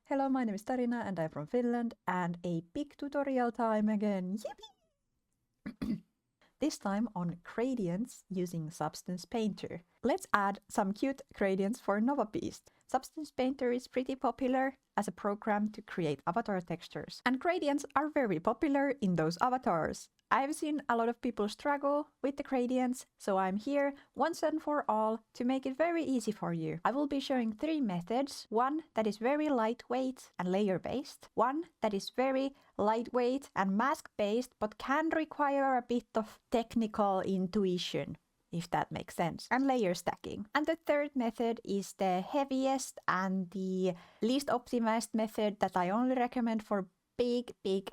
Hello, my name is Tarina and I'm from Finland, and a big tutorial time again. Yippee! This time on gradients using Substance Painter. Let's add some cute gradients for NovaBeast. Substance Painter is pretty popular as a program to create avatar textures, and gradients are very popular in those avatars. I've seen a lot of people struggle with the gradients, so I'm here once and for all to make it very easy for you. I will be showing 3 methods, one that is very lightweight and layer based, one that is very lightweight and mask based but can require a bit of technical intuition, if that makes sense, and layer stacking. And the third method is the heaviest and the least optimized method that I only recommend for big,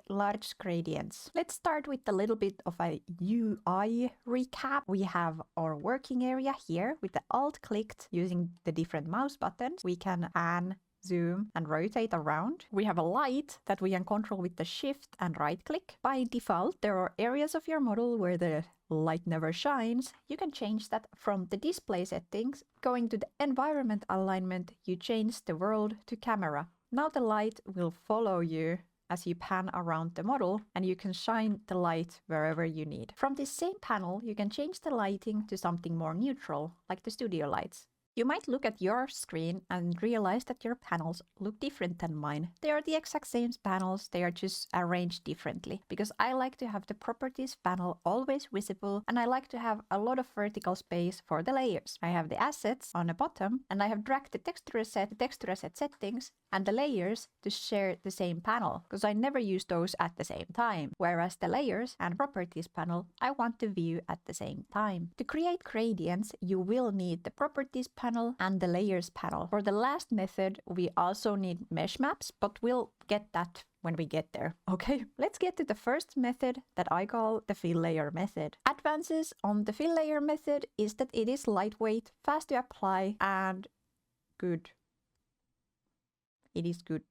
large gradients. Let's start with a little bit of a UI recap. We have our working area here with the Alt clicked using the different mouse buttons. We can pan, zoom and rotate around. We have a light that we can control with the shift and right click. By default, there are areas of your model where the light never shines. You can change that from the display settings. Going to the environment alignment, you change the world to camera. Now the light will follow you as you pan around the model, and you can shine the light wherever you need. From this same panel, you can change the lighting to something more neutral, like the studio lights. You might look at your screen and realize that your panels look different than mine. They are the exact same panels, they are just arranged differently, because I like to have the properties panel always visible, and I like to have a lot of vertical space for the layers. I have the assets on the bottom, and I have dragged the texture asset settings and the layers to share the same panel, because I never use those at the same time, whereas the layers and properties panel I want to view at the same time. To create gradients, you will need the properties panel and the layers panel. For the last method, we also need mesh maps, but we'll get that when we get there. Okay, let's get to the first method that I call the fill layer method. Advances on the fill layer method is that it is lightweight, fast to apply, and good. It is good.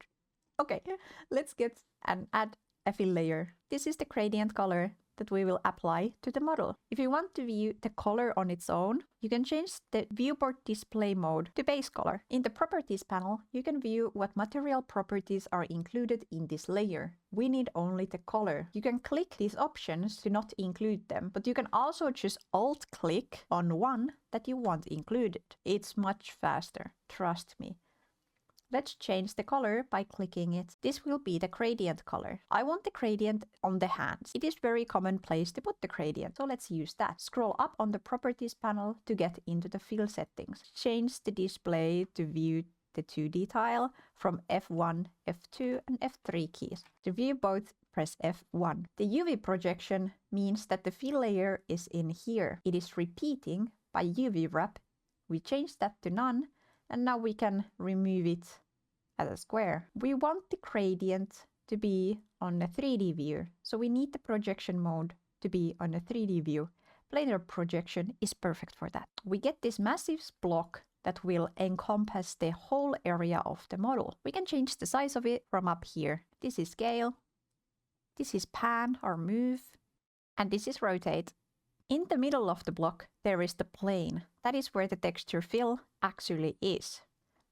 Okay, let's get and add a fill layer. This is the gradient color that we will apply to the model. If you want to view the color on its own, you can change the viewport display mode to base color. In the properties panel, you can view what material properties are included in this layer. We need only the color. You can click these options to not include them, but you can also just alt click on one that you want included. It's much faster, trust me. Let's change the color by clicking it. This will be the gradient color. I want the gradient on the hands. It is very commonplace to put the gradient, so let's use that. Scroll up on the properties panel to get into the fill settings. Change the display to view the 2D tile from F1, F2 and F3 keys. To view both, press F1. The UV projection means that the fill layer is in here. It is repeating by UV wrap. We change that to none, and now we can remove it as a square. We want the gradient to be on a 3D view, so we need the projection mode to be on a 3D view. Planar projection is perfect for that. We get this massive block that will encompass the whole area of the model. We can change the size of it from up here. This is scale, this is pan or move, and this is rotate. In the middle of the block, there is the plane. That is where the texture fill actually is.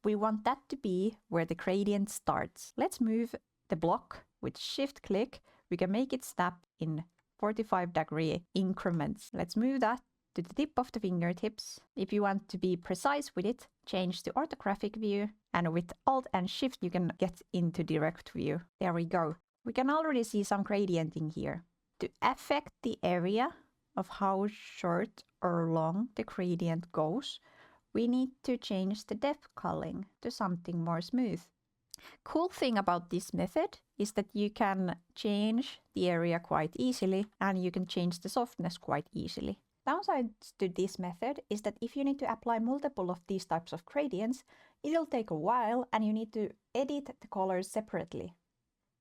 We want that to be where the gradient starts. Let's move the block with shift click. We can make it snap in 45-degree increments. Let's move that to the tip of the fingertips. If you want to be precise with it, change to orthographic view, and with Alt and Shift you can get into direct view. There we go. We can already see some gradient in here. To affect the area of how short or long the gradient goes, we need to change the depth culling to something more smooth. Cool thing about this method is that you can change the area quite easily, and you can change the softness quite easily. Downsides to this method is that if you need to apply multiple of these types of gradients, it'll take a while and you need to edit the colors separately.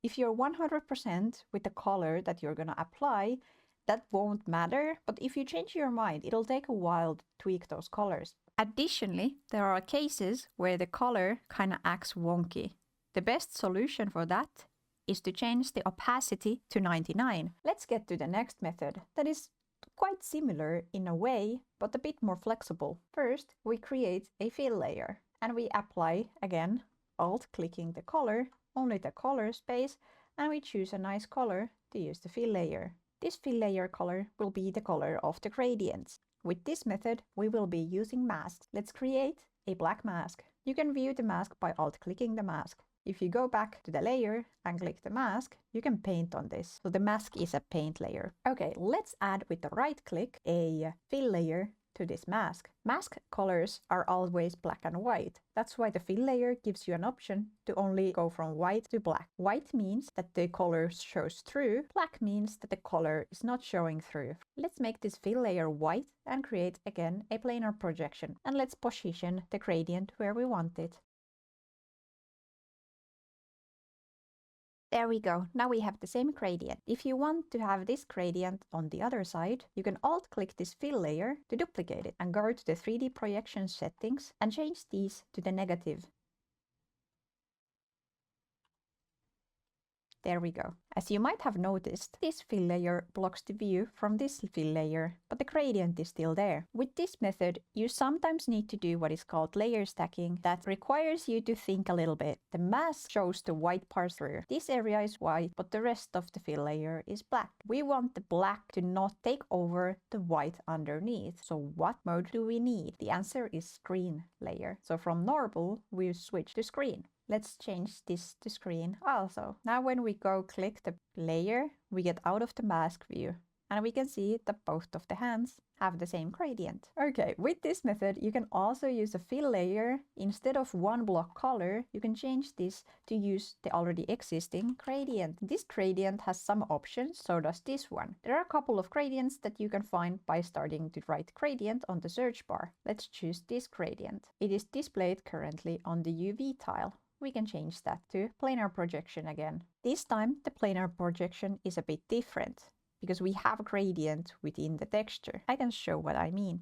If you're 100% with the color that you're gonna apply, that won't matter, but if you change your mind, it'll take a while to tweak those colors. Additionally, there are cases where the color kind of acts wonky. The best solution for that is to change the opacity to 99. Let's get to the next method that is quite similar in a way, but a bit more flexible. First, we create a fill layer and we apply again alt-clicking the color, only the color space, and we choose a nice color to use the fill layer. This fill layer color will be the color of the gradients. With this method, we will be using masks. Let's create a black mask. You can view the mask by alt-clicking the mask. If you go back to the layer and click the mask, you can paint on this. So the mask is a paint layer. Okay, let's add with the right click a fill layer to this mask. Mask colors are always black and white. That's why the fill layer gives you an option to only go from white to black. White means that the color shows through. Black means that the color is not showing through. Let's make this fill layer white and create again a planar projection. And let's position the gradient where we want it. There we go. Now we have the same gradient. If you want to have this gradient on the other side, you can alt-click this fill layer to duplicate it and go to the 3D projection settings and change these to the negative. There we go. As you might have noticed, this fill layer blocks the view from this fill layer, but the gradient is still there. With this method, you sometimes need to do what is called layer stacking that requires you to think a little bit. The mask shows the white part through. This area is white, but the rest of the fill layer is black. We want the black to not take over the white underneath. So what mode do we need? The answer is screen layer. So from normal, we switch to screen. Let's change this to screen also. Now when we go click the layer, we get out of the mask view. And we can see that both of the hands have the same gradient. Okay, with this method, you can also use a fill layer. Instead of one block color, you can change this to use the already existing gradient. This gradient has some options, so does this one. There are a couple of gradients that you can find by starting to write gradient on the search bar. Let's choose this gradient. It is displayed currently on the UV tile. We can change that to planar projection again. This time, the planar projection is a bit different because we have a gradient within the texture. I can show what I mean.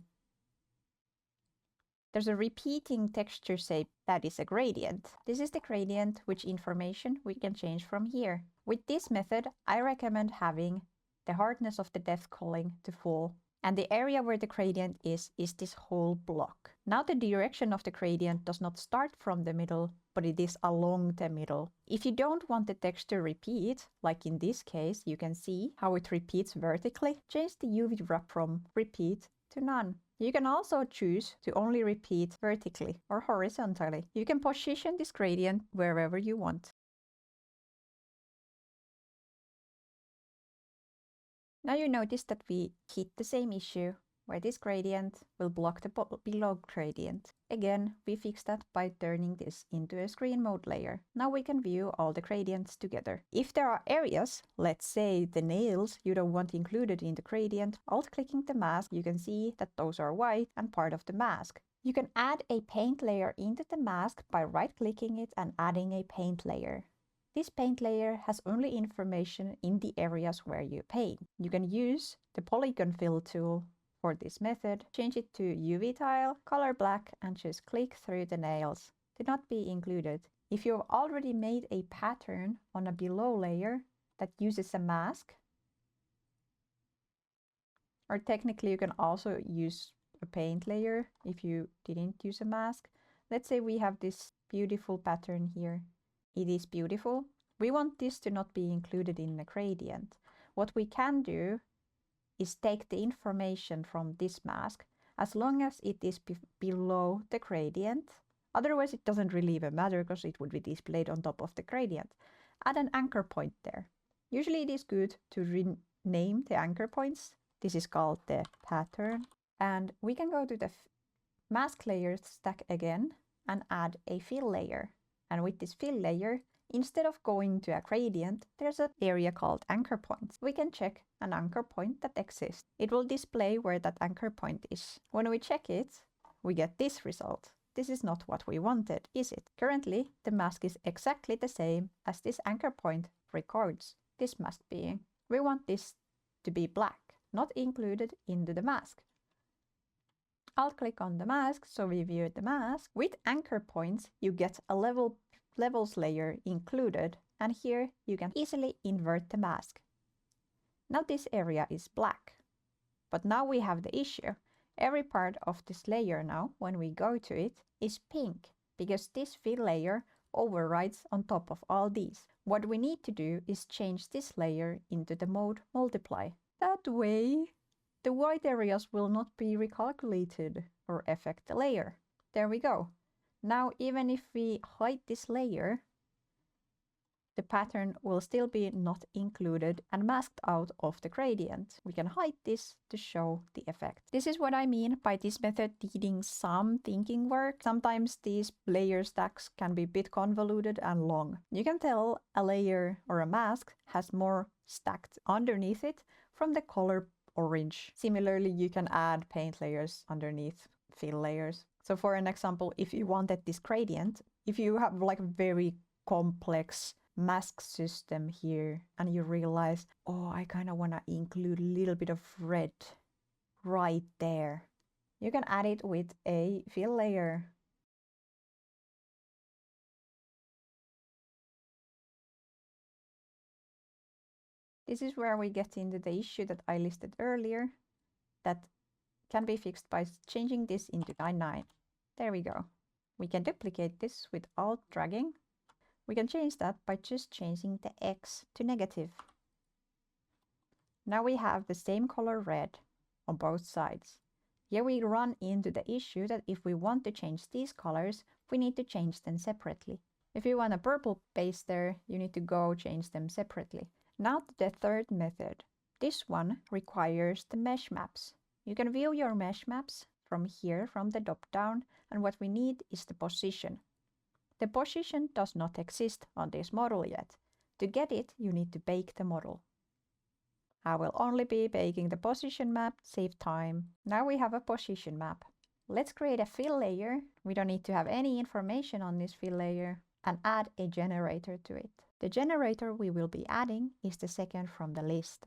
There's a repeating texture shape that is a gradient. This is the gradient which information we can change from here. With this method, I recommend having the hardness of the depth culling to full. And the area where the gradient is this whole block. Now the direction of the gradient does not start from the middle, but it is along the middle. If you don't want the text to repeat, like in this case, you can see how it repeats vertically, change the UV wrap from repeat to none. You can also choose to only repeat vertically or horizontally. You can position this gradient wherever you want. Now you notice that we hit the same issue, where this gradient will block the below gradient. Again, we fix that by turning this into a screen mode layer. Now we can view all the gradients together. If there are areas, let's say the nails, you don't want included in the gradient, alt-clicking the mask, you can see that those are white and part of the mask. You can add a paint layer into the mask by right-clicking it and adding a paint layer. This paint layer has only information in the areas where you paint. You can use the polygon fill tool for this method, change it to UV tile, color black, and just click through the nails. Do not be included. If you've already made a pattern on a below layer that uses a mask, or technically you can also use a paint layer if you didn't use a mask. Let's say we have this beautiful pattern here. It is beautiful. We want this to not be included in the gradient. What we can do is take the information from this mask as long as it is below the gradient. Otherwise, it doesn't really even matter because it would be displayed on top of the gradient. Add an anchor point there. Usually it is good to rename the anchor points. This is called the pattern. And we can go to the mask layer stack again and add a fill layer. And with this fill layer, instead of going to a gradient, there's an area called anchor points. We can check an anchor point that exists. It will display where that anchor point is. When we check it, we get this result. This is not what we wanted, is it? Currently, the mask is exactly the same as this anchor point records this mask being. We want this to be black, not included into the mask. I'll click on the mask, so we view the mask. With anchor points, you get a levels layer included, and here you can easily invert the mask. Now this area is black, but now we have the issue. Every part of this layer now, when we go to it, is pink, because this fill layer overrides on top of all these. What we need to do is change this layer into the mode multiply. That way, the white areas will not be recalculated or affect the layer. There we go. Now, even if we hide this layer, the pattern will still be not included and masked out of the gradient. We can hide this to show the effect. This is what I mean by this method needing some thinking work. Sometimes these layer stacks can be a bit convoluted and long. You can tell a layer or a mask has more stacked underneath it from the color orange. Similarly, you can add paint layers underneath fill layers. So for an example, if you wanted this gradient, if you have like a very complex mask system here and you realize, oh, I kind of want to include a little bit of red right there, you can add it with a fill layer. This is where we get into the issue that I listed earlier that can be fixed by changing this into 99. There we go. We can duplicate this without dragging. We can change that by just changing the X to negative. Now we have the same color red on both sides. Here we run into the issue that if we want to change these colors, we need to change them separately. If you want a purple base there, you need to go change them separately. Now to the third method. This one requires the mesh maps. You can view your mesh maps from here, from the top down, and what we need is the position. The position does not exist on this model yet. To get it, you need to bake the model. I will only be baking the position map, save time. Now we have a position map. Let's create a fill layer. We don't need to have any information on this fill layer and add a generator to it. The generator we will be adding is the second from the list,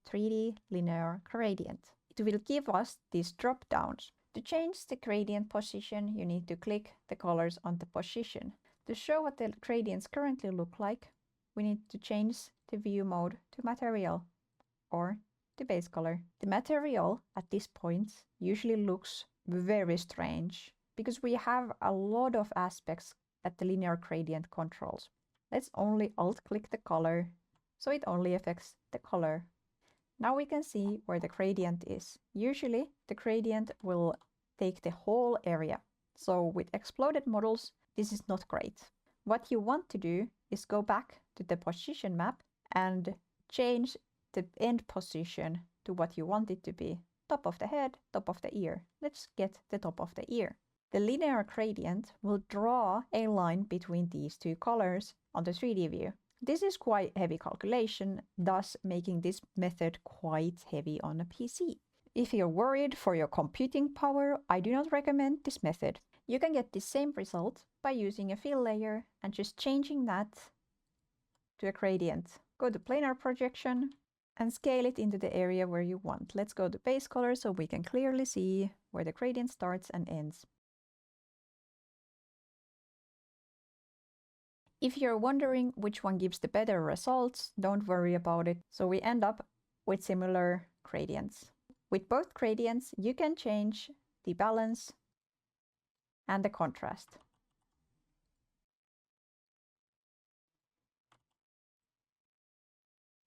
3D linear gradient. It will give us these drop downs. To change the gradient position, you need to click the colors on the position. To show what the gradients currently look like, we need to change the view mode to material or the base color. The material at this point usually looks very strange because we have a lot of aspects that the linear gradient controls. Let's only alt-click the color so it only affects the color. Now we can see where the gradient is. Usually the gradient will take the whole area. So with exploded models, this is not great. What you want to do is go back to the position map and change the end position to what you want it to be. Top of the head, top of the ear. Let's get the top of the ear. The linear gradient will draw a line between these two colors on the 3D view. This is quite heavy calculation, thus making this method quite heavy on a PC. If you're worried for your computing power, I do not recommend this method. You can get the same result by using a fill layer and just changing that to a gradient. Go to planar projection and scale it into the area where you want. Let's go to base color so we can clearly see where the gradient starts and ends. If you're wondering which one gives the better results, don't worry about it. So we end up with similar gradients. With both gradients, you can change the balance and the contrast.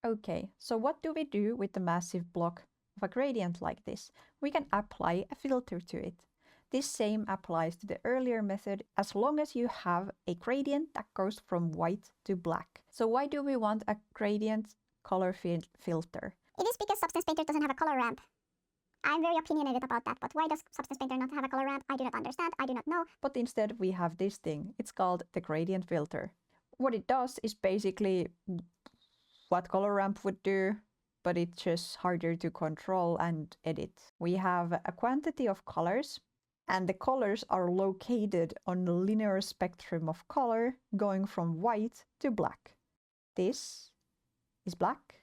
Okay, so what do we do with the massive block of a gradient like this? We can apply a filter to it. This same applies to the earlier method as long as you have a gradient that goes from white to black. So why do we want a gradient color filter? It is because Substance Painter doesn't have a color ramp. I'm very opinionated about that, but why does Substance Painter not have a color ramp? I do not understand, I do not know. But instead we have this thing. It's called the gradient filter. What it does is basically what color ramp would do, but it's just harder to control and edit. We have a quantity of colors, and the colors are located on the linear spectrum of color going from white to black. This is black,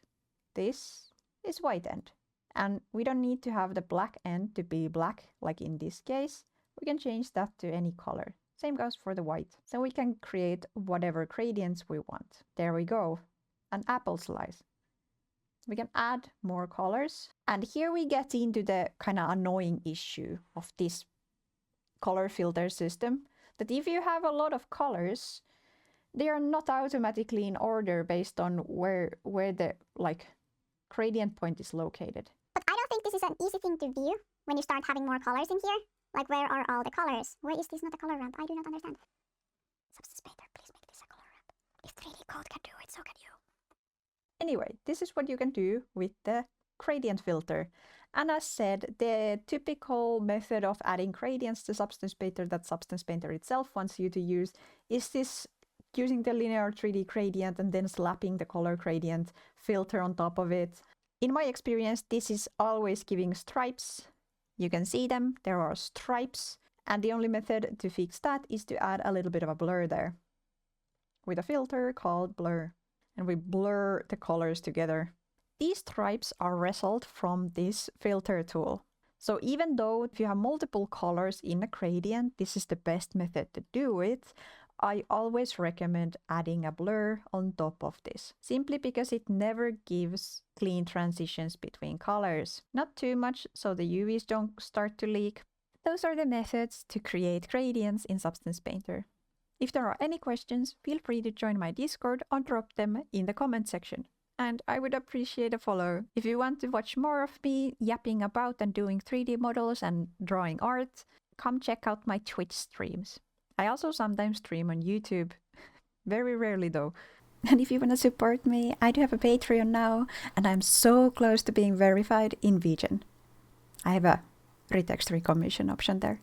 this is white end. And we don't need to have the black end to be black, like in this case. We can change that to any color. Same goes for the white. So we can create whatever gradients we want. There we go, an apple slice. We can add more colors. And here we get into the kind of annoying issue of this color filter system, that if you have a lot of colors, they are not automatically in order based on where the gradient point is located. But I don't think this is an easy thing to view when you start having more colors in here. Like, where are all the colors? Why is this not a color ramp? I do not understand. Substance Painter, please make this a color ramp. If 3D Code can do it, so can you. Anyway, this is what you can do with the gradient filter. And as said, the typical method of adding gradients to Substance Painter that Substance Painter itself wants you to use is this using the linear 3D gradient and then slapping the color gradient filter on top of it. In my experience, this is always giving stripes. You can see them, there are stripes. And the only method to fix that is to add a little bit of a blur there with a filter called blur. And we blur the colors together. These stripes are result from this filter tool. So even though if you have multiple colors in a gradient, this is the best method to do it, I always recommend adding a blur on top of this, simply because it never gives clean transitions between colors. Not too much so the UVs don't start to leak. Those are the methods to create gradients in Substance Painter. If there are any questions, feel free to join my Discord or drop them in the comment section. And I would appreciate a follow. If you want to watch more of me yapping about and doing 3D models and drawing art, come check out my Twitch streams. I also sometimes stream on YouTube. Very rarely though. And if you want to support me, I do have a Patreon now, and I'm so close to being verified in Vegan. I have a retexture commission option there.